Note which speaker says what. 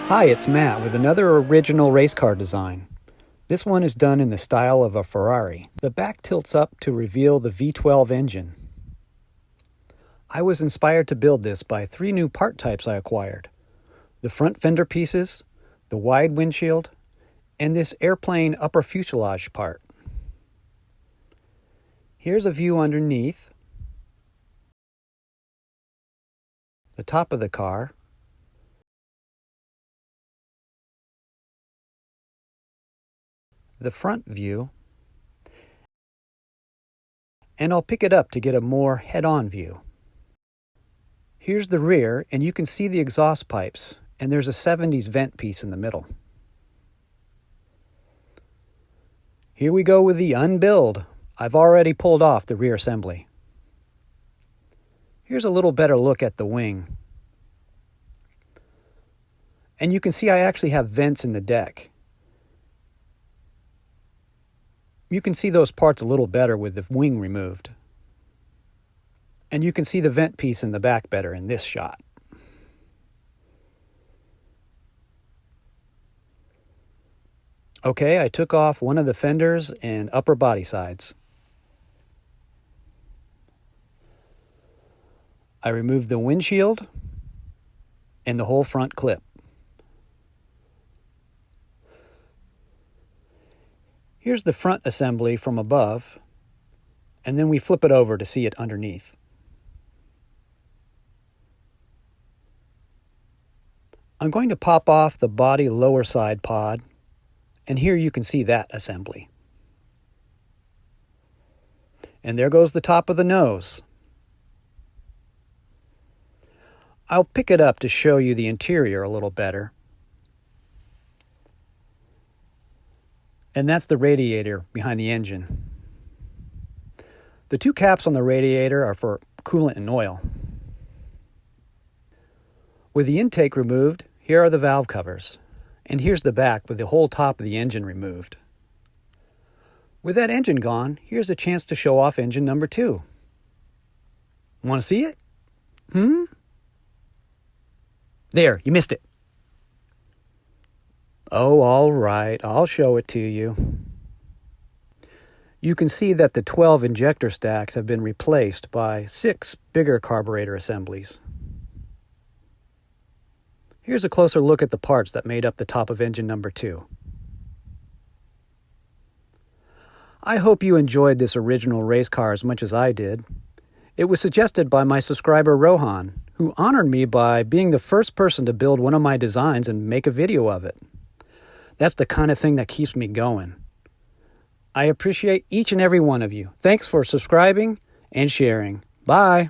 Speaker 1: Hi, it's Matt with another original race car design. This one is done in the style of a Ferrari. The back tilts up to reveal the V12 engine. I was inspired to build this by 3 new part types I acquired: the front fender pieces, the wide windshield, and this airplane upper fuselage part. Here's a view underneath, the top of the car, the front view, and I'll pick it up to get a more head-on view. Here's the rear, and you can see the exhaust pipes, and there's a 70s vent piece in the middle. Here we go with the unbuild. I've already pulled off the rear assembly. Here's a little better look at the wing. And you can see I actually have vents in the deck. You can see those parts a little better with the wing removed. And you can see the vent piece in the back better in this shot. Okay, I took off one of the fenders and upper body sides. I removed the windshield and the whole front clip. Here's the front assembly from above, and then we flip it over to see it underneath. I'm going to pop off the body lower side pod, and here you can see that assembly. And there goes the top of the nose. I'll pick it up to show you the interior a little better. And that's the radiator behind the engine. The 2 caps on the radiator are for coolant and oil. With the intake removed, here are the valve covers. And here's the back with the whole top of the engine removed. With that engine gone, here's a chance to show off engine number 2. Want to see it? There, you missed it. Oh, all right, I'll show it to you. You can see that the 12 injector stacks have been replaced by 6 bigger carburetor assemblies. Here's a closer look at the parts that made up the top of engine number 2. I hope you enjoyed this original race car as much as I did. It was suggested by my subscriber Rohan, who honored me by being the first person to build one of my designs and make a video of it. That's the kind of thing that keeps me going. I appreciate each and every one of you. Thanks for subscribing and sharing. Bye.